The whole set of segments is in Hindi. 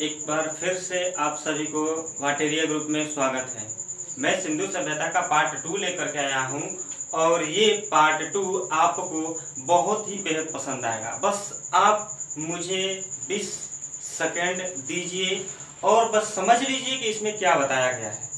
एक बार फिर से आप सभी को वाटेरिया ग्रुप में स्वागत है। मैं सिंधु सभ्यता का पार्ट 2 लेकर के आया हूँ और ये पार्ट 2 आपको बहुत ही बेहद पसंद आएगा। बस आप मुझे 20 सेकंड दीजिए और बस समझ लीजिए कि इसमें क्या बताया गया है।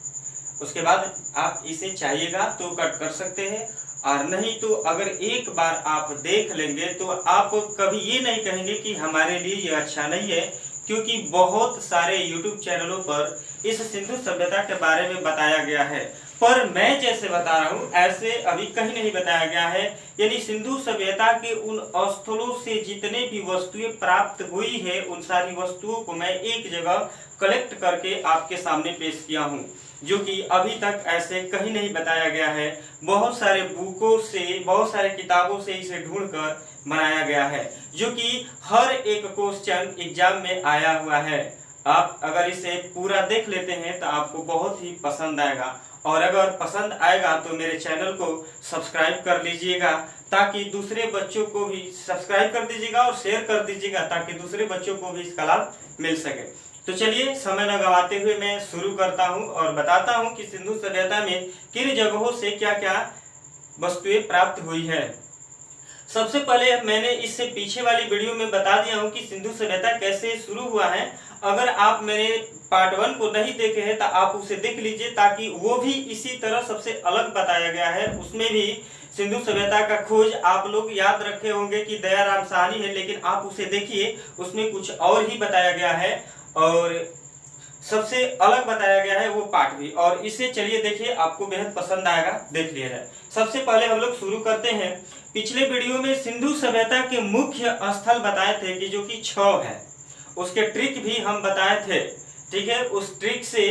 उसके बाद आप इसे चाहिएगा तो कट कर सकते हैं और नहीं तो अगर एक बार आप देख लेंगे तो आप कभी ये नहीं कहेंगे कि हमारे लिए ये अच्छा नहीं है, क्योंकि बहुत सारे YouTube चैनलों पर इस सिंधु सभ्यता के बारे में बताया गया है, पर मैं जैसे बता रहा हूँ ऐसे अभी कहीं नहीं बताया गया है। यानी सिंधु सभ्यता के उन स्थलों से जितने भी वस्तुएं प्राप्त हुई है उन सारी वस्तुओं को मैं एक जगह कलेक्ट करके आपके सामने पेश किया हूँ, जो कि अभी तक ऐसे कहीं नहीं बताया गया है। बहुत सारे बुकों से, बहुत सारे किताबों से इसे ढूंढकर बनाया गया है, जो कि हर एक क्वेश्चन एग्जाम में आया हुआ है। आप अगर इसे पूरा देख लेते हैं तो आपको बहुत ही पसंद आएगा, और अगर पसंद आएगा तो मेरे चैनल को सब्सक्राइब कर लीजिएगा ताकि दूसरे बच्चों को भी सब्सक्राइब कर दीजिएगा और शेयर कर दीजिएगा ताकि दूसरे बच्चों को भी इसका लाभ मिल सके। तो चलिए समय न गवाते हुए मैं शुरू करता हूं और बताता हूं कि सिंधु सभ्यता में किन जगहों से क्या क्या वस्तुएं प्राप्त हुई है। सबसे पहले मैंने इससे पीछे वाली वीडियो में बता दिया हूं कि सिंधु सभ्यता कैसे शुरू हुआ है। अगर आप मेरे पार्ट 1 को नहीं देखे हैं तो आप उसे देख लीजिए, ताकि वो भी इसी तरह सबसे अलग बताया गया है। उसमें भी सिंधु सभ्यता का खोज आप लोग याद रखे होंगे कि दयाराम साहनी है, लेकिन आप उसे देखिए उसमें कुछ और ही बताया गया है और सबसे अलग बताया गया है वो पार्ट भी। और इसे चलिए देखिए, आपको बेहद पसंद आएगा, देख लिया जाए। सबसे पहले हम लोग शुरू करते हैं। पिछले वीडियो में सिंधु सभ्यता के मुख्य स्थल बताए थे कि जो कि 6 है, उसके ट्रिक भी हम बताए थे। ठीक है, उस ट्रिक से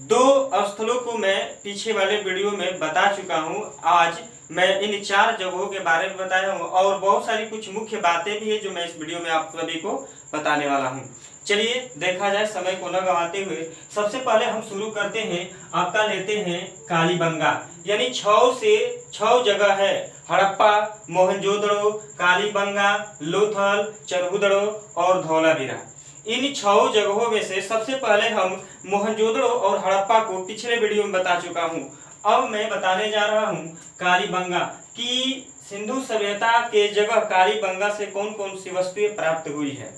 2 स्थलों को मैं पीछे वाले वीडियो में बता चुका हूं। आज मैं इन 4 जगहों के बारे में बताया हूं और बहुत सारी कुछ मुख्य बातें भी है जो मैं इस वीडियो में आप सभी को बताने वाला हूं। चलिए देखा जाए समय को न गवाते हुए। सबसे पहले हम शुरू करते हैं, आपका लेते हैं कालीबंगा। यानी 6 जगह है, हड़प्पा, मोहनजोदड़ो, कालीबंगा, लोथल, चरहुदड़ो और धौलावीरा। इन 6 जगहों में से सबसे पहले हम मोहनजोदड़ो और हड़प्पा को पिछले वीडियो में बता चुका हूं। अब मैं बताने जा रहा हूं कालीबंगा कि सिंधु सभ्यता के जगह कालीबंगा से कौन कौन सी वस्तुएं प्राप्त हुई है,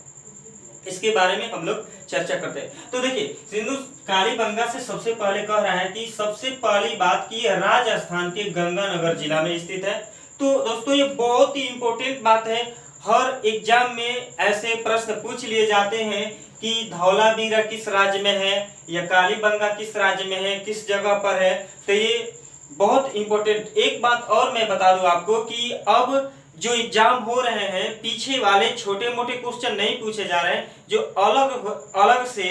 इसके बारे में हम लोग चर्चा करते हैं। तो देखिए, सिंधु कालीबंगा से सबसे पहले कह रहा है कि सबसे पहली बात की राजस्थान के गंगानगर जिला में स्थित है। तो दोस्तों ये बहुत ही इंपॉर्टेंट बात है। हर एग्जाम में ऐसे प्रश्न पूछ लिए जाते हैं कि धौलावीरा किस राज्य में है या कालीबंगा किस राज्य में है, किस जगह पर है। तो ये बहुत इंपॉर्टेंट। एक बात और मैं बता दूं आपको कि अब जो एग्जाम हो रहे हैं, पीछे वाले छोटे मोटे क्वेश्चन नहीं पूछे जा रहे हैं, जो अलग अलग से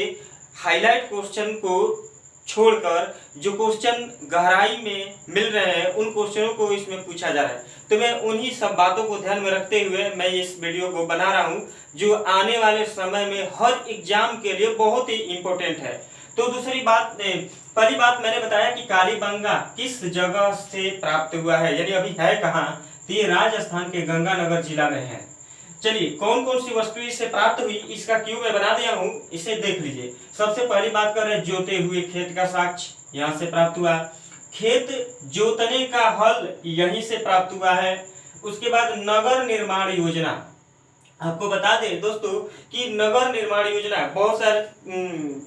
हाईलाइट क्वेश्चन को छोड़कर जो क्वेश्चन गहराई में मिल रहे हैं उन क्वेश्चनों को इसमें पूछा जा रहा है। तो मैं उन्हीं सब बातों को ध्यान में रखते हुए मैं इस वीडियो को बना रहा हूं, जो आने वाले समय में हर एग्जाम के लिए बहुत ही इंपॉर्टेंट है। तो दूसरी बात, पहली बात मैंने बताया कि कालीबंगा किस जगह से प्राप्त हुआ है, यानी अभी है कहाँ, तो ये राजस्थान के गंगानगर जिला में है। चलिए, कौन कौन सी वस्तुएं इससे प्राप्त हुई इसका क्यों मैं बना दिया हूं, इसे देख लीजिए। सबसे पहली बात कर रहे हैं जोते हुए खेत का साक्ष्य, यहां से प्राप्त हुआ। खेत जोतने का हल यहीं से प्राप्त हुआ है। उसके बाद नगर निर्माण योजना, आपको बता दें दोस्तों कि नगर निर्माण योजना बहुत सारे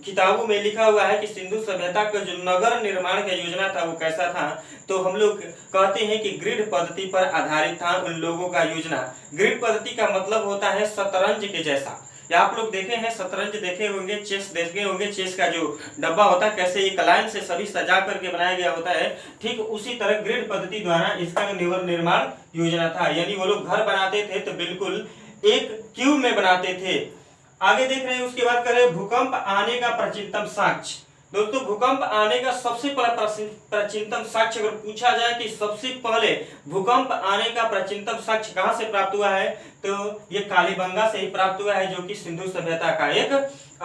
किताबों में लिखा हुआ है कि सिंधु सभ्यता का जो नगर निर्माण का योजना था वो कैसा था। तो हम लोग कहते हैं कि ग्रिड पद्धति पर आधारित था उन लोगों का योजना। ग्रिड पद्धति का मतलब होता है शतरंज के जैसा। या आप लोग देखे हैं, शतरंज देखे होंगे, चेस देखे होंगे, चेस का जो डब्बा होता है कैसे एक लाइन से सभी सजा करके बनाया गया होता है, ठीक उसी तरह ग्रिड पद्धति द्वारा इसका नगर निर्माण योजना था। यानी वो लोग घर बनाते थे तो बिल्कुल एक क्यूब में बनाते थे। आगे देख रहे हैं, उसके बाद करें भूकंप आने का प्राचीनतम साक्ष्य। दोस्तों, भूकंप आने का सबसे पहला प्राचीनतम साक्ष्य अगर पूछा जाए कि सबसे पहले भूकंप आने का प्राचीनतम साक्ष्य कहां से प्राप्त हुआ है, तो ये कालीबंगा से ही प्राप्त हुआ है, जो कि सिंधु सभ्यता का एक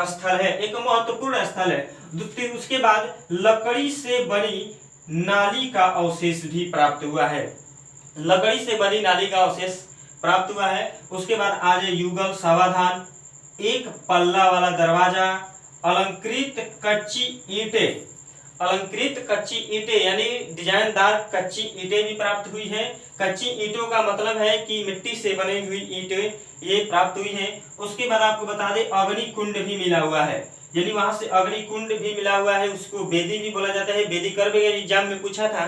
स्थल है, एक महत्वपूर्ण स्थल है। उसके बाद लकड़ी से बनी नाली का अवशेष भी प्राप्त हुआ है। लकड़ी से बनी नाली का अवशेष प्राप्त हुआ है। उसके बाद आज युगल सावधान, एक पल्ला वाला दरवाजा, अलंकृत कच्ची ईंटें, अलंकृत कच्ची ईंटें यानी डिजाइनदार कच्ची ईंटें भी प्राप्त हुई है। कच्ची ईंटों का मतलब है कि मिट्टी से बनी हुई ईंटें ये प्राप्त हुई है। उसके बाद आपको बता दें अग्नि कुंड भी मिला हुआ है, यानी वहां से अग्नि कुंड भी मिला हुआ है, उसको बेदी भी बोला जाता है। बेदी कर एग्जाम में पूछा था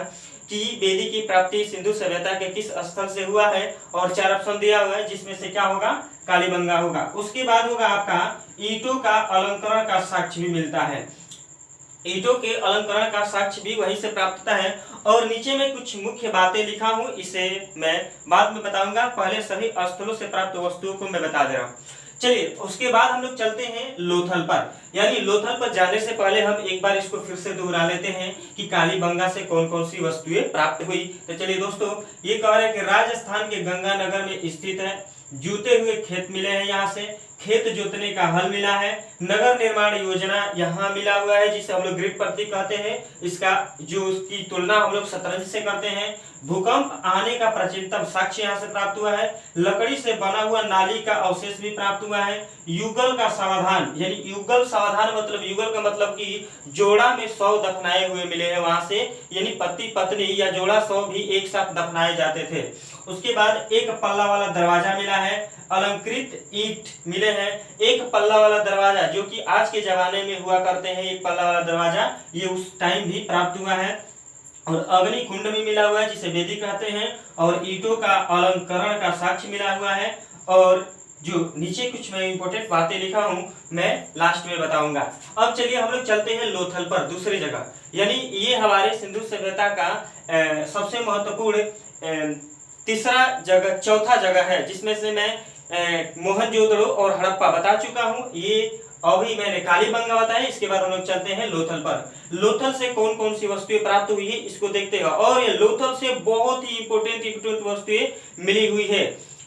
कि बेदी की प्राप्ति सिंधु सभ्यता के किस स्थल से हुआ है, और 4 ऑप्शन दिया हुआ है जिसमें से क्या होगा, कालीबंगा होगा। उसके बाद होगा आपका ईंटों का अलंकरण का साक्ष्य भी मिलता है, ईंटों के अलंकरण का साक्ष्य भी वहीं से प्राप्त होता है। और नीचे में कुछ मुख्य बातें लिखा हूं, इसे मैं बाद में बताऊंगा, पहले सभी स्थलों से प्राप्त वस्तुओं को मैं बता दे रहा हूं। चलिए उसके बाद हम लोग चलते हैं लोथल पर, यानी लोथल पर जाने से पहले हम एक बार इसको फिर से दोहरा लेते हैं कि कालीबंगा से कौन कौन सी वस्तुएं प्राप्त हुई। तो चलिए दोस्तों, ये कह रहे हैं कि राजस्थान के गंगानगर में स्थित है, जूते हुए खेत मिले हैं, यहाँ से खेत जोतने का हल मिला है, नगर निर्माण योजना यहाँ मिला हुआ है जिसे हम लोग ग्रिड प्रतीक कहते हैं, इसका जो उसकी तुलना हम लोग शतरंज से करते हैं। भूकंप आने का प्राचीनतम साक्ष्य यहाँ से प्राप्त हुआ है। लकड़ी से बना हुआ नाली का अवशेष भी प्राप्त हुआ है। युगल का समाधान, यानी युगल समाधान मतलब युगल का मतलब कि जोड़ा में 100 दफनाए हुए मिले हैं वहां से, यानी पति पत्नी या जोड़ा 100 भी एक साथ दफनाए जाते थे। उसके बाद एक पल्ला वाला दरवाजा मिला है, अलंकृत ईंट मिले हैं, एक पल्ला वाला दरवाजा जो कि आज के जमाने में हुआ करते हैं, एक पल्ला वाला दरवाजा ये उस टाइम भी प्राप्त हुआ है। और अग्नि कुंड भी मिला हुआ है जिसे वेदी कहते हैं, और ईंटों का अलंकरण का साक्ष्य मिला हुआ है। और जो नीचे कुछ मैं इंपॉर्टेंट बातें लिखा हूं मैं लास्ट में बताऊंगा। अब चलिए हम लोग चलते हैं लोथल पर, दूसरी जगह, यानी ये हमारे सिंधु सभ्यता का सबसे महत्वपूर्ण तीसरा जगह, चौथा जगह है, जिसमें से मैं मोहनजोदड़ो और हड़प्पा बता चुका हूं। ये अभी मैंने कालीबंगा बताया, इसके बाद हम लोग चलते हैं लोथल पर। लोथल से कौन कौन सी वस्तुएं प्राप्त हुई है इसको देखते हैं, और ये लोथल से बहुत ही इंपोर्टेंट वस्तुएं मिली हुई है।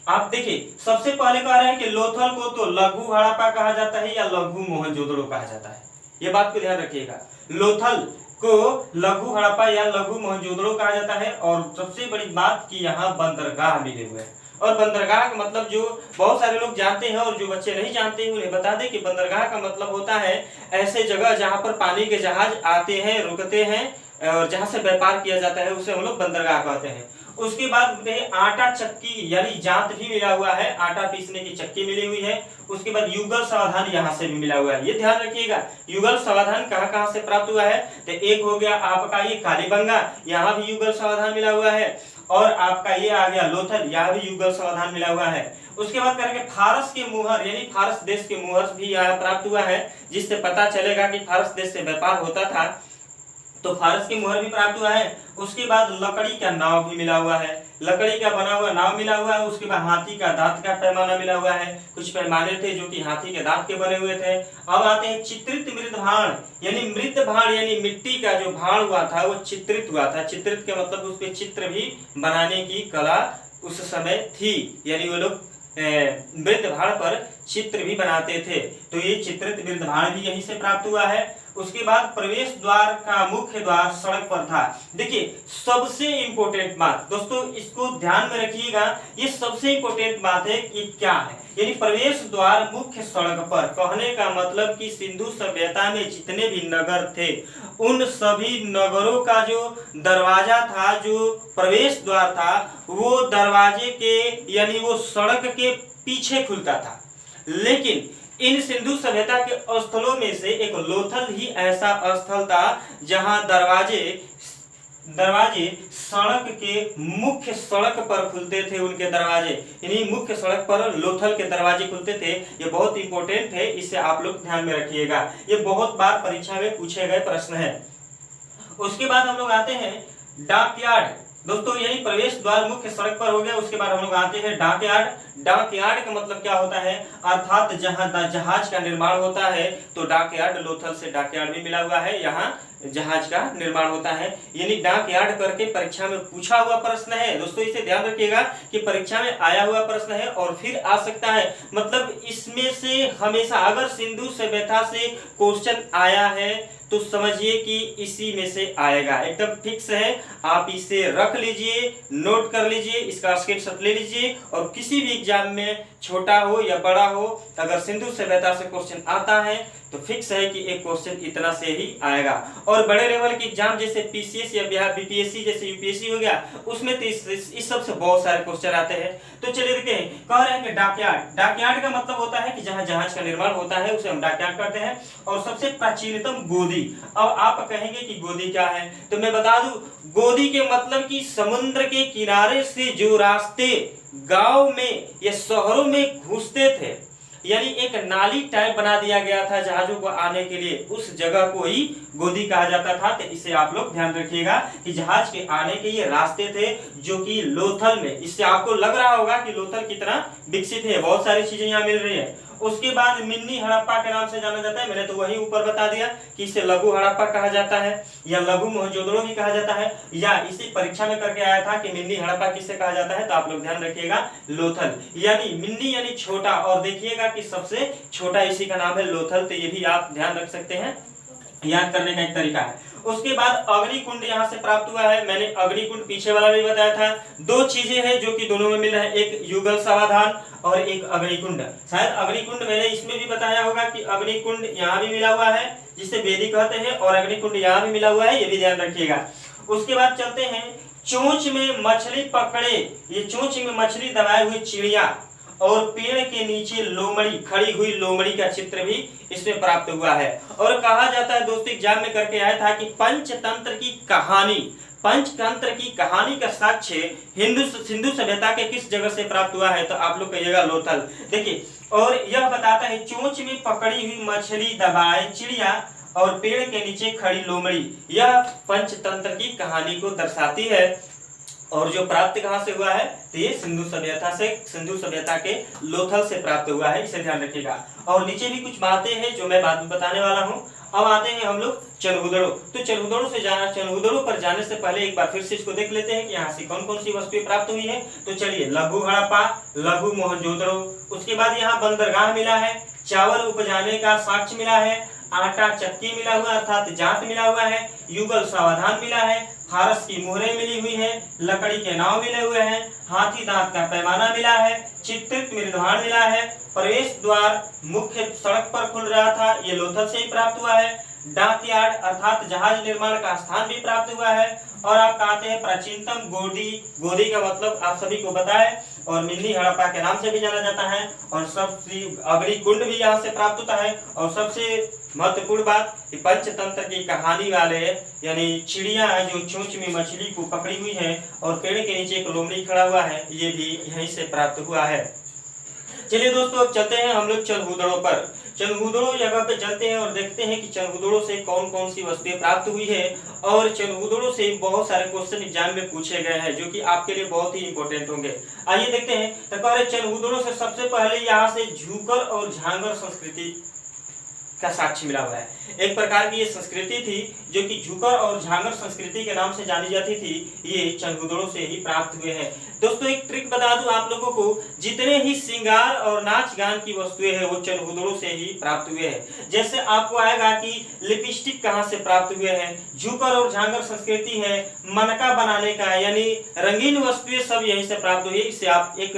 आप देखिए सबसे पहले कह रहे हैं कि लोथल को तो लघु हड़प्पा कहा जाता है या लघु मोहनजोदड़ो कहा जाता है, ये बात को ध्यान रखिएगा। लोथल को लघु हड़प्पा या लघु मोहनजोदड़ो कहा जाता है। और सबसे बड़ी बात कि यहाँ बंदरगाह मिले हुए हैं, और बंदरगाह का मतलब जो बहुत सारे लोग जानते हैं और जो बच्चे नहीं जानते हैं उन्हें बता दें कि बंदरगाह का मतलब होता है ऐसे जगह जहां पर पानी के जहाज आते हैं, रुकते हैं, और जहां से व्यापार किया जाता है उसे हम लोग बंदरगाह कहते हैं। उसके बाद आटा चक्की यानी जांत भी मिला हुआ है, आटा पीसने की चक्की मिली हुई है। उसके बाद युगल समाधान यहाँ से भी मिला हुआ है, ये ध्यान रखिएगा। युगल समाधान कहाँ कहाँ से प्राप्त हुआ है, तो एक हो गया आपका ये कालीबंगा, यहाँ भी युगल समाधान मिला हुआ है। और आपका ये आ गया लोथल, यहाँ भी युगल समाधान मिला हुआ है। उसके बाद करेंगे फारस के मुहर, यानी फारस देश के मुहर भी यहाँ प्राप्त हुआ है, जिससे पता चलेगा कि फारस देश से व्यापार होता था, तो फारस के मुहर भी प्राप्त हुआ है। उसके बाद लकड़ी का नाव भी मिला हुआ है, लकड़ी का बना हुआ नाव मिला हुआ है। उसके बाद हाथी का दांत का पैमाना मिला हुआ है, कुछ पैमाने थे जो कि हाथी के दांत के बने हुए थे। अब आते हैं चित्रित मृत भाण, यानी मृत भाण यानी मिट्टी का जो भाण हुआ था वो चित्रित हुआ था। चित्रित के मतलब उस पे चित्र भी बनाने की कला उस समय थी, यानी वो लोग मृत भाण पर चित्र भी बनाते थे, तो ये चित्रित मृत भाण भी यहीं से प्राप्त हुआ है। उसके बाद प्रवेश द्वार का मुख्य द्वार सड़क पर था। देखिए सबसे इंपॉर्टेंट बात दोस्तों, इसको ध्यान में रखिएगा, ये सबसे इंपॉर्टेंट बात है कि क्या है, यानी प्रवेश द्वार मुख्य सड़क पर, कहने का मतलब कि सिंधु सभ्यता में जितने भी नगर थे उन सभी नगरों का जो दरवाजा था, जो प्रवेश द्वार था, वो दरवाजे के यानी वो सड़क के पीछे खुलता था। लेकिन इन सिंधु सभ्यता के स्थलों में से एक लोथल ही ऐसा स्थल था जहां दरवाजे सड़क के मुख्य सड़क पर खुलते थे, उनके दरवाजे यानी मुख्य सड़क पर लोथल के दरवाजे खुलते थे। ये बहुत इंपॉर्टेंट है, इसे आप लोग ध्यान में रखिएगा, ये बहुत बार परीक्षा में पूछे गए प्रश्न है। उसके बाद हम लोग आते हैं डाकयार्ड। दोस्तों यही प्रवेश द्वार मुख्य सड़क पर हो गया। उसके बाद हम लोग आते हैं डाकयार्ड। डाकयार्ड का मतलब क्या होता है, अर्थात जहां जहाज का निर्माण होता है, तो डाकयार्ड, लोथल से डाकयार्ड भी मिला हुआ है, यहाँ जहाज का निर्माण होता है, यानी डाकयार्ड करके परीक्षा में पूछा हुआ प्रश्न है। दोस्तों इसे ध्यान रखिएगा कि परीक्षा में आया हुआ प्रश्न है और फिर आ सकता है, मतलब इसमें से हमेशा अगर सिंधु सभ्यता से क्वेश्चन आया है तो समझिए कि इसी में से आएगा, एकदम फिक्स है। आप इसे रख लीजिए, नोट कर लीजिए, इसका स्क्रीनशॉट ले लीजिए और किसी भी एग्जाम में छोटा हो या बड़ा हो, अगर सिंधु सभ्यता से क्वेश्चन आता है तो फिक्स है कि एक क्वेश्चन इतना से ही आएगा। और बड़े लेवल के एग्जाम जैसे पीसीएस या बिहार बीपीएससी जैसे यूपीएससी हो गया, उसमें तो इस सब से बहुत सारे क्वेश्चन आते हैं। तो चलिए देखते हैं, कह रहे हैं कि डाकयार्ड। डाकयार्ड का मतलब होता है कि जहां जहाज का निर्माण होता है उसे हम डाकयार्ड कहते हैं। और सबसे प्राचीनतम गोदी। अब आप कहेंगे कि गोदी क्या है, तो मैं बता दूं, गोदी के मतलब कि समुद्र के किनारे से जो रास्ते गांव में या शहरों में घुसते थे, यानी एक नाली टाइप बना दिया गया था जहाजों को आने के लिए, उस जगह को ही गोदी कहा जाता था। तो इसे आप लोग ध्यान रखिएगा कि जहाज के आने के ये रास्ते थे जो कि लोथल में, इससे आपको लग रहा होगा कि लोथल कितना विकसित है, बहुत सारी चीजें यहाँ मिल रही है। उसके बाद मिन्नी हड़प्पा के नाम से जाना जाता है, मैंने तो वही ऊपर बता दिया कि इसे लघु हड़प्पा कहा जाता है या लघु मोहनजोदड़ो भी कहा जाता है, या इसी परीक्षा में करके आया था कि मिन्नी हड़प्पा किससे कहा जाता है, तो आप लोग ध्यान रखिएगा लोथल, यानी मिन्नी यानी छोटा, और देखिएगा कि सबसे छोटा इसी का नाम है लोथल। तो ये भी आप ध्यान रख सकते हैं, याद करने का एक तरीका है। उसके बाद अग्निकुंड यहाँ से प्राप्त हुआ है, मैंने अग्निकुंड पीछे वाला भी बताया था। दो चीजें हैं जो कि दोनों में मिल रहा है, एक युगल समाधान और एक अग्निकुंड। शायद अग्निकुंड मैंने इसमें भी बताया होगा कि अग्निकुंड यहाँ भी मिला हुआ है जिसे वेदी कहते हैं, और अग्निकुंड यहाँ भी मिला हुआ है, ये भी ध्यान रखिएगा। उसके बाद चलते हैं, चोंच में मछली पकड़े, ये चोंच में मछली दबाए हुए चिड़िया और पेड़ के नीचे लोमड़ी, खड़ी हुई लोमड़ी का चित्र भी इसमें प्राप्त हुआ है। और कहा जाता है, दोस्तों एग्जाम में करके आया था कि पंचतंत्र की कहानी, पंचतंत्र की कहानी का साक्ष्य सिंधु सभ्यता के किस जगह से प्राप्त हुआ है, तो आप लोग कहिएगा लोथल। देखिए, और यह बताता है चोंच में पकड़ी हुई मछली दबाए चिड़िया और पेड़ के नीचे खड़ी लोमड़ी, यह पंचतंत्र की कहानी को दर्शाती है। और जो प्राप्त कहां से हुआ है, तो ये सिंधु सभ्यता के लोथल से प्राप्त हुआ है, इसे ध्यान रखिएगा। और नीचे भी कुछ बातें हैं जो मैं बाद में बताने वाला हूं। अब आते हैं हम लोग चनहुदड़ो। तो चनहुदड़ो पर जाने से पहले एक बार फिर से इसको देख लेते हैं कि यहाँ से कौन कौन सी वस्तुएं प्राप्त हुई है। तो चलिए, लघु हड़प्पा, लघु मोहनजोदड़ो, उसके बाद यहाँ बंदरगाह मिला है, चावल उपजाने का साक्ष्य मिला है, आटा चक्की मिला हुआ अर्थात जांत मिला हुआ है, युगल सावधान मिला है, फारस की मोहरें मिली हुई है, लकड़ी के नाव मिले हुए हैं, हाथी दांत का पैमाना मिला है, चित्रित मृदभाण मिला है, प्रवेश द्वार मुख्य सड़क पर खुल रहा था, ये लोथल से ही प्राप्त हुआ है, डाकयार्ड अर्थात जहाज निर्माण का स्थान भी प्राप्त हुआ है। और आप कहते हैं प्राचीनतम गोदी, गोदी का मतलब आप सभी को पता है, और मिन्नी हड़प्पा के नाम से भी जाना जाता है, और सबसे अग्निकुंड भी यहाँ से प्राप्त होता है। और सबसे महत्वपूर्ण बात कि पंचतंत्र की कहानी वाले, यानी चिड़िया जो चोंच में मछली को पकड़ी हुई है और पेड़ के नीचे एक लोमड़ी खड़ा हुआ है, ये भी यहीं से प्राप्त हुआ है। चलिए दोस्तों, अब चलते हैं हम लोग चनहुदड़ो पर। चनहुदड़ो जगह पे चलते हैं और देखते हैं कि चनहुदड़ो से कौन कौन सी वस्तुएं प्राप्त हुई है। और चनहुदड़ो से बहुत सारे क्वेश्चन एग्जाम में पूछे गए हैं जो कि आपके लिए बहुत ही इंपॉर्टेंट होंगे। आइए देखते हैं। तो कह रहे चनहुदड़ो से सबसे पहले यहाँ से झूकर और झांगर संस्कृति का साक्ष्य मिला हुआ है। एक प्रकार की ये संस्कृति थी जो कि झूकर और झांगर संस्कृति के नाम से जानी जाती थी, ये चनहुदड़ो से ही प्राप्त हुए हैं। दोस्तों एक ट्रिक बता दूं आप लोगों को, जितने ही श्रृंगार और नाच गान की वस्तुएं हैं वो चनहुदड़ो से ही प्राप्त हुए हैं। जैसे आपको आएगा कि लिपस्टिक कहाँ से प्राप्त हुए हैं, झूकर और झांगर संस्कृति है, मनका बनाने का यानी रंगीन वस्तुएं सब यहीं से प्राप्त हुई है। इससे आप एक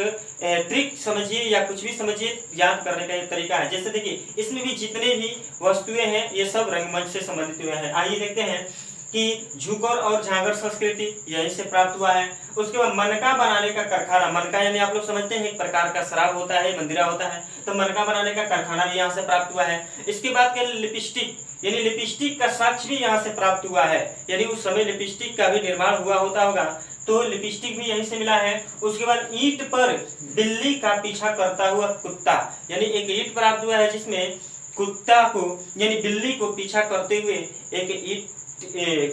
ट्रिक समझिए या कुछ भी समझिए, याद करने का एक तरीका है। जैसे देखिए, इसमें भी जितने भी वस्तुएं हैं ये सब रंगमंच से संबंधित हुए हैं। आइए देखते हैं कि झूकर और झांगर संस्कृति यहीं से प्राप्त हुआ है। उसके बाद मनका बनाने का कारखाना, मनका यानी आप लोग समझते हैं एक प्रकार का शराब होता है, मंदिरा होता है, तो मनका बनाने का कारखाना भी यहाँ से प्राप्त हुआ है। इसके बाद के लिपस्टिक, यानी लिपस्टिक का साक्ष्य भी यहाँ से प्राप्त हुआ है, यानी उस समय लिपस्टिक का भी निर्माण हुआ होगा, तो लिपस्टिक भी यहीं से मिला है। उसके बाद ईंट पर बिल्ली का पीछा करता हुआ कुत्ता, यानी एक ईंट प्राप्त हुआ है जिसमें कुत्ता को यानी बिल्ली को पीछा करते हुए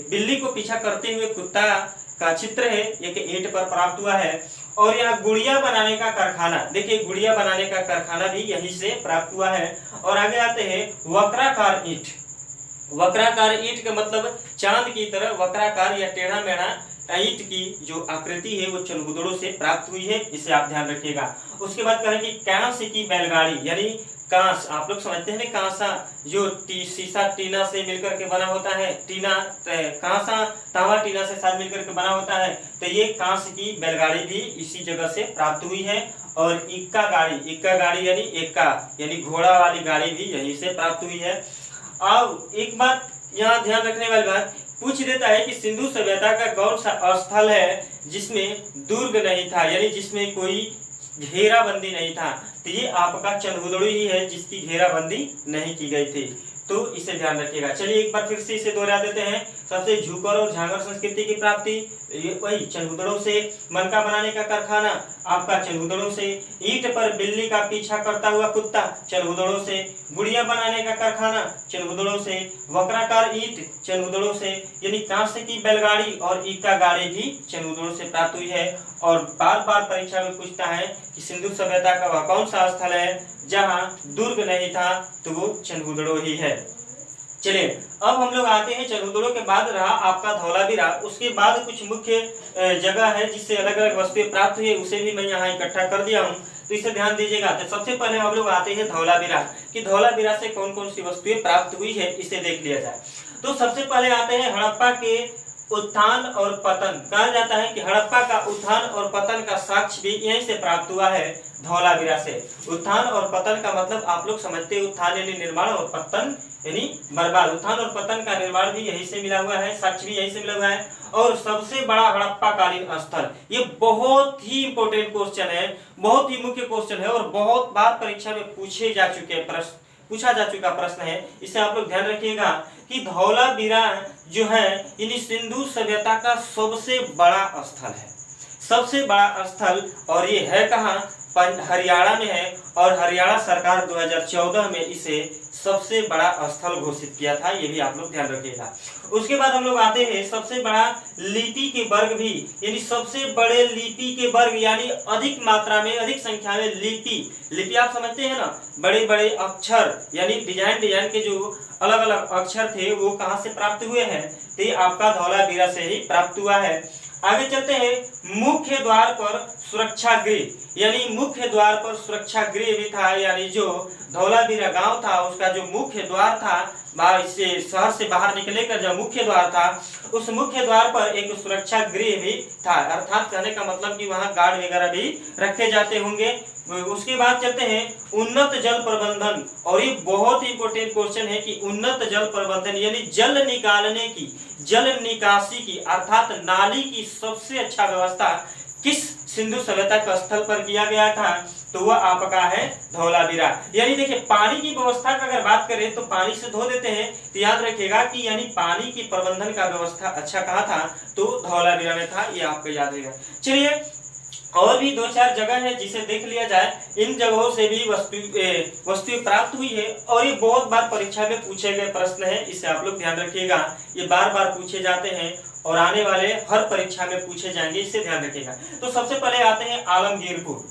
बिल्ली को पीछा करते हुए कुत्ता का चित्र है, एक ईंट पर प्राप्त हुआ है। और यहाँ गुड़िया बनाने का कारखाना, देखिए गुड़िया बनाने का कारखाना भी यहीं से प्राप्त हुआ है। और आगे आते हैं वक्राकार ईंट। वक्राकार ईंट का मतलब चांद की तरह वक्राकार या टेढ़ा मेढ़ा ईंट की जो आकृति है वो चनहुदड़ो से प्राप्त हुई है, इसे आप ध्यान रखिएगा। उसके बाद कहें कि कांस्य की बैलगाड़ी, यानी कांस, आप लोग समझते हैं ना, कांसा जो शीशा टीना से मिलकर के बना होता है, टीना कांसा तांबा टीना से साथ मिलकर के बना होता है। तो ये कांस की बैलगाड़ी भी इसी जगह से प्राप्त हुई है। और इक्का गाड़ी यानी एक्का यानी घोड़ा वाली गाड़ी भी यहीं से प्राप्त हुई है। अब एक बात यहाँ ध्यान रखने वाली बात, पूछ देता है कि सिंधु सभ्यता का कौन सा स्थल है जिसमें दुर्ग नहीं था, यानी जिसमें कोई घेराबंदी नहीं था। तो ये आपका चंदहुदड़ो ही है जिसकी घेराबंदी नहीं की गई थी, तो इसे ध्यान रखिएगा। चलिए एक बार फिर से इसे दोहरा देते हैं। सबसे झूकर और झांगर संस्कृति की प्राप्ति, ये वही चंदहुदड़ो से। मनका बनाने का कारखाना आपका चंदहुदड़ो से। ईंट पर बिल्ली का पीछा करता हुआ कुत्ता चंदहुदड़ो से। गुड़िया बनाने का कारखाना चंदहुदड़ो से। वक्राकार ईंट चंदहुदड़ो से, यानी कांस्य की बैलगाड़ी और ईका गाड़ी भी चंदहुदड़ो से प्राप्त हुई है। और बार बार परीक्षा में पूछता है कि सिंधु सभ्यता का वह कौन सा स्थल है जहां दुर्ग नहीं था, तो वो चंदहुदड़ो ही है। चलिए अब हम लोग आते हैं, चंदहुदड़ो के बाद रहा आपका धौलावीरा। उसके बाद कुछ मुख्य जगह है जिससे अलग अलग वस्तुएं प्राप्त हुई है, उसे भी मैं यहाँ इकट्ठा कर दिया हूँ, तो इसे ध्यान दीजिएगा। तो सबसे पहले हम लोग आते हैं धौलावीरा कि धौलावीरा से कौन कौन सी वस्तुएं प्राप्त हुई है, इसे देख लिया जाए। तो सबसे पहले आते हैं हड़प्पा के उत्थान और पतन। कहा जाता है कि हड़प्पा का उत्थान और पतन का साक्ष्य भी यहीं से प्राप्त हुआ है, धौलावीरा से। उत्थान और पतन का मतलब आप लोग समझते हैं, उत्थान यानी निर्माण और पतन यानी बर्बाद। उत्थान और पतन का निर्माण भी यहीं से मिला हुआ है, साक्ष्य भी यहीं से मिला हुआ है। और सबसे बड़ा हड़प्पा कालीन स्थल, ये बहुत ही इंपॉर्टेंट क्वेश्चन है, बहुत ही मुख्य क्वेश्चन है और बहुत बार परीक्षा में पूछा जा चुका प्रश्न है। इसे आप लोग ध्यान रखिएगा कि धौलावीरा जो है यानी सिंधु सभ्यता का सबसे बड़ा स्थल है, सबसे बड़ा स्थल। और ये है कहाँ? हरियाणा में है। और हरियाणा सरकार 2014 में इसे सबसे बड़ा स्थल घोषित किया था, ये भी आप लोग ध्यान रखिएगा। उसके बाद हम लोग आते हैं सबसे बड़ा लिपि के वर्ग भी, यानी सबसे बड़े लिपि के वर्ग, यानी अधिक मात्रा में अधिक संख्या में लिपि आप समझते हैं ना, बड़े बड़े अक्षर यानी डिजाइन के जो अलग अलग अक्षर थे वो कहाँ से प्राप्त हुए हैं, तो ये आपका धौलावीरा से ही प्राप्त हुआ है। आगे चलते हैं, मुख्य द्वार पर सुरक्षा गृह, यानी मुख्य द्वार पर सुरक्षा गृह भी था, यानी जो धौलावीरा गांव था उसका जो मुख्य द्वार था, इससे शहर से बाहर निकले का जो मुख्य द्वार था, उस मुख्य द्वार पर एक सुरक्षा गृह भी था। अर्थात कहने का मतलब कि वहां गार्ड वगैरह भी रखे जाते होंगे। उसके बाद चलते हैं उन्नत जल प्रबंधन, और ये बहुत ही इंपॉर्टेंट क्वेश्चन है कि उन्नत जल प्रबंधन यानी जल निकालने की, जल निकासी की अर्थात नाली की सबसे अच्छा व्यवस्था किस सिंधु सभ्यता के स्थल पर किया गया था, तो वह आपका है धौलावीरा। यानी देखिए पानी की व्यवस्था का अगर बात करें तो पानी से धो देते हैं, तो याद रखिएगा कि यानी पानी की प्रबंधन का व्यवस्था अच्छा कहाँ था, तो धौलावीरा में था, ये आपको याद रहेगा। चलिए और भी 2-4 जगह है जिसे देख लिया जाए, इन जगहों से भी वस्तुएं प्राप्त हुई है और ये बहुत बार परीक्षा में पूछे गए प्रश्न है, इसे आप लोग ध्यान रखिएगा। ये बार बार पूछे जाते हैं और आने वाले हर परीक्षा में पूछे जाएंगे, इसे ध्यान रखिएगा। तो सबसे पहले आते हैं आलमगीरपुर।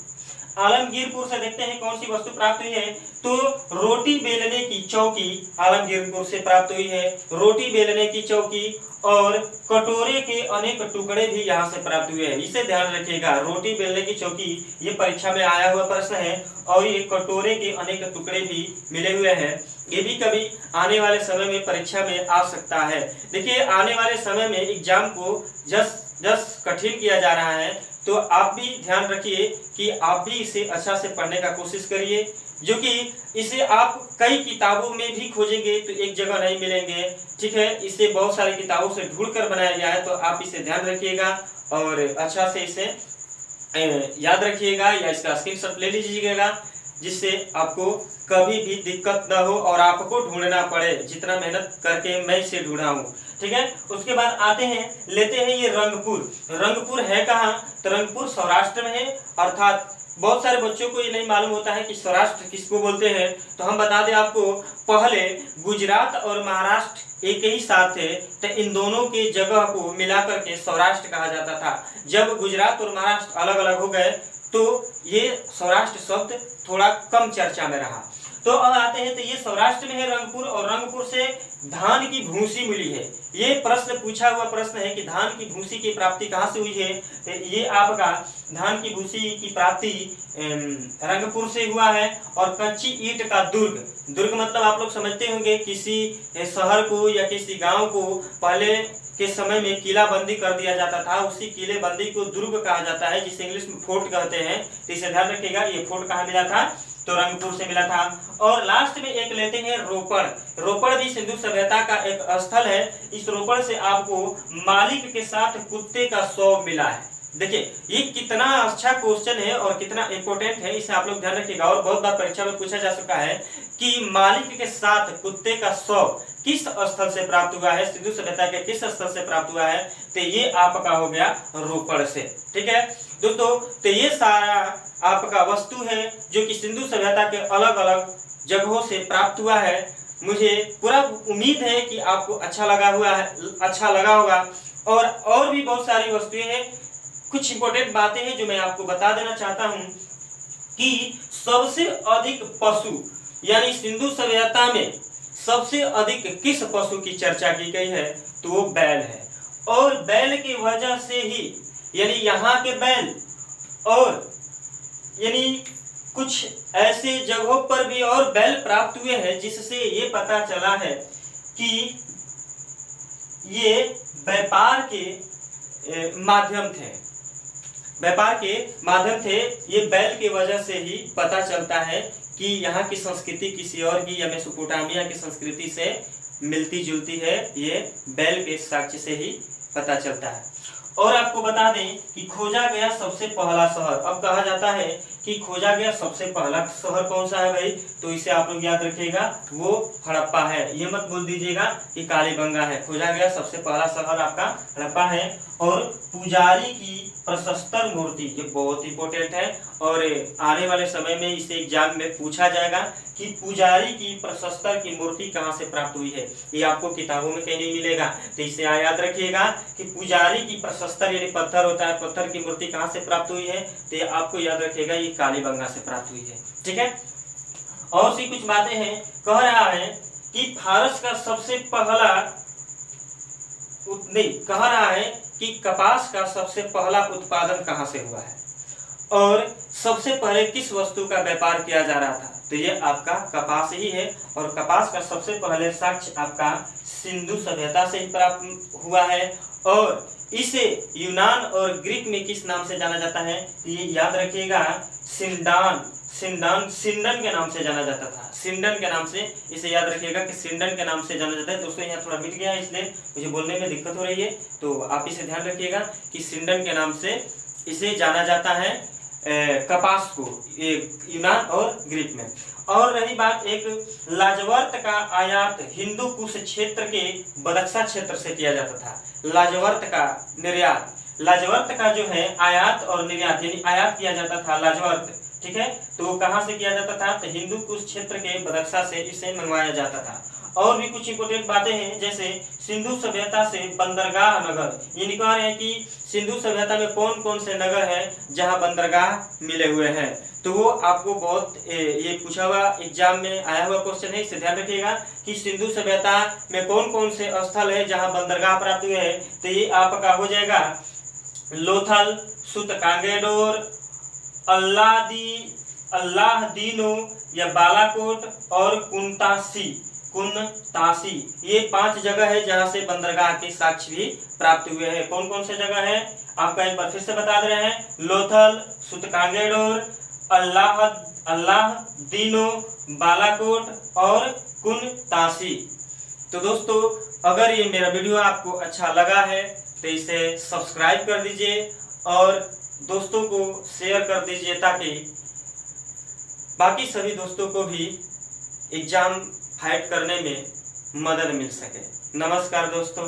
आलमगीरपुर से देखते हैं कौन सी वस्तु प्राप्त हुई है, तो रोटी बेलने की चौकी आलमगीरपुर से प्राप्त हुई है। रोटी बेलने की चौकी और कटोरे के अनेक टुकड़े भी यहाँ से प्राप्त हुए हैं, इसे ध्यान रखिएगा। रोटी बेलने की चौकी ये परीक्षा में आया हुआ प्रश्न है, और ये कटोरे के अनेक टुकड़े भी मिले हुए हैं, ये भी कभी आने वाले समय में परीक्षा में आ सकता है। देखिए आने वाले समय में एग्जाम को जस कठिन किया जा रहा है, तो आप भी ध्यान रखिए कि आप भी इसे अच्छा से पढ़ने का कोशिश करिए, जो कि इसे आप कई किताबों में भी खोजेंगे तो एक जगह नहीं मिलेंगे, ठीक है। इसे बहुत सारी किताबों से ढूंढकर बनाया गया है, तो आप इसे ध्यान रखिएगा और अच्छा से इसे याद रखिएगा या इसका स्क्रीनशॉट ले लीजिएगा, जिससे आपको कभी भी दिक्कत न हो और आपको ढूंढना पड़े, जितना मेहनत करके मैं इसे ढूंढा हूँ, ठीक है। उसके बाद आते हैं, लेते हैं ये रंगपुर। रंगपुर है कहाँ, तो रंगपुर सौराष्ट्र में है। अर्थात बहुत सारे बच्चों को ये नहीं मालूम होता है कि सौराष्ट्र किसको बोलते हैं, तो हम बता दें आपको, पहले गुजरात और महाराष्ट्र एक ही साथ थे, तो इन दोनों के जगह को मिलाकर के सौराष्ट्र कहा जाता था। जब गुजरात और महाराष्ट्र अलग अलग हो गए तो ये सौराष्ट्र शब्द थोड़ा कम चर्चा में रहा। तो अब आते हैं, तो ये सौराष्ट्र में है रंगपुर, और रंगपुर से धान की भूसी मिली है। ये प्रश्न पूछा हुआ प्रश्न है कि धान की भूसी की प्राप्ति कहाँ से हुई है। तो ये आपका धान की भूसी की प्राप्ति रंगपुर से हुआ है। और कच्ची ईंट का दुर्ग, दुर्ग मतलब आप लोग समझते होंगे, किसी शहर को या किसी गांव को पहले के समय में किला बंदी कर दिया जाता था, उसी किले बंदी को दुर्ग कहा जाता है, जिसे इंग्लिश में फोर्ट कहते हैं। तो इसे ध्यान रखिएगा, ये फोर्ट कहाँ मिला था, तो रंगपुर से मिला था। और लास्ट में एक लेते हैं रोपड़। रोपड़ भी सिंधु सभ्यता का एक स्थल है। इस रोपड़ से आपको मालिक के साथ कुत्ते का शव मिला है। देखिए ये कितना अच्छा क्वेश्चन है और कितना इंपॉर्टेंट है, इसे आप लोग ध्यान रखिएगा। और बहुत बार परीक्षा में पूछा जा चुका है कि मालिक के साथ कुत्ते का शव किस स्थल से प्राप्त हुआ है, सिंधु सभ्यता के किस स्थल से प्राप्त हुआ है। तो ये आपका हो गया रोपड़ से। ठीक है दोस्तों, तो ये सारा आपका वस्तु है जो कि सिंधु सभ्यता के अलग अलग जगहों से प्राप्त हुआ है। मुझे पूरा उम्मीद है कि आपको अच्छा लगा होगा। और भी बहुत सारी वस्तुएं हैं, कुछ इंपॉर्टेंट बातें हैं जो मैं आपको बता देना चाहता हूं कि सबसे अधिक पशु, यानी सिंधु सभ्यता में सबसे अधिक किस पशु की चर्चा की गई है, तो वो बैल है। और बैल की वजह से ही, यानी यहाँ के बैल, और यानी कुछ ऐसे जगहों पर भी और बैल प्राप्त हुए हैं, जिससे ये पता चला है कि ये व्यापार के माध्यम थे। ये बैल की वजह से ही पता चलता है कि यहाँ की संस्कृति किसी और की या मेसोपोटामिया की संस्कृति से मिलती जुलती है। ये बैल के साक्ष्य से ही पता चलता है। और आपको बता दें कि खोजा गया सबसे पहला शहर, अब कहा जाता है कि खोजा गया सबसे पहला शहर कौन सा है भाई, तो इसे आप लोग याद रखिएगा, वो हड़प्पा है। ये मत बोल दीजिएगा कि कालीबंगा है। खोजा गया सबसे पहला शहर आपका हड़प्पा है। और पुजारी की प्रशस्तर मूर्ति, ये बहुत इंपॉर्टेंट है और आने वाले समय में इसे एग्जाम में पूछा जाएगा कि पुजारी की प्रशस्तर की मूर्ति कहाँ से प्राप्त हुई है। ये आपको किताबों में कहीं नहीं मिलेगा, तो इसे याद रखिएगा कि पुजारी की प्रशस्तर यानी पत्थर होता है, पत्थर की मूर्ति कहाँ से प्राप्त हुई है, तो ये आपको याद रखिएगा, ये कालीबंगा से प्राप्त हुई है। ठीक है, और सी कुछ बातें हैं। कह रहा है कि फारस का सबसे पहला कह रहा है कि कपास का सबसे पहला उत्पादन कहाँ से हुआ है और सबसे पहले किस वस्तु का व्यापार किया जा रहा था, तो ये आपका कपास ही है। और कपास का सबसे पहले साक्ष्य आपका सिंधु सभ्यता से ही प्राप्त हुआ है। और इसे यूनान और ग्रीक में किस नाम से जाना जाता है, ये याद रखिएगा, सिंडन के नाम से जाना जाता था। सिंडन के नाम से, इसे याद रखिएगा कि सिंडन के नाम से जाना जाता है। दोस्तों यहाँ थोड़ा मिट गया है, इसलिए मुझे बोलने में दिक्कत हो रही है, तो आप इसे ध्यान रखिएगा कि सिंडन के नाम से इसे जाना जाता है कपास को, यूनान और ग्रीक में। और रही बात, एक लाजवर्त का आयात हिंदू कुश क्षेत्र के बदख्शा क्षेत्र से किया जाता था। लाजवर्त का निर्यात, लाजवर्त का जो है आयात और निर्यात, यानी आयात किया जाता था लाजवर्त। ठीक है, तो वो कहाँ से किया जाता था, तो हिंदू कुश क्षेत्र के बदख्शा से इसे मंगवाया जाता था। और भी कुछ इंपोर्टेंट बातें हैं, जैसे सिंधु सभ्यता से बंदरगाह नगर, ये निकाल रहे हैं कि सिंधु सभ्यता में कौन कौन से नगर हैं जहां बंदरगाह मिले हुए हैं, तो वो आपको बहुत ये पूछा हुआ एग्जाम में आया हुआ क्वेश्चन है। इसे ध्यान रखिएगा कि सिंधु सभ्यता में कौन कौन से स्थल है जहां बंदरगाह प्राप्त हुए हैं, तो ये आपका हो जाएगा लोथल, सुतकांगेडोर, अल्लाहदीनो या बालाकोट और कुनतासी। ये 5 जगह है जहां से बंदरगाह के साक्ष्य भी प्राप्त हुए हैं। कौन कौन से जगह है, आपका एक बार फिर से बता दे रहे हैं, लोथल, सुतकांगेडोर, अल्लाहदीनो, बालाकोट और कुनतासी। तो दोस्तों अगर ये मेरा वीडियो आपको अच्छा लगा है तो इसे सब्सक्राइब कर दीजिए और दोस्तों को शेयर कर दीजिए, ताकि बाकी सभी दोस्तों को भी एग्जाम फाइट करने में मदद मिल सके। नमस्कार दोस्तों।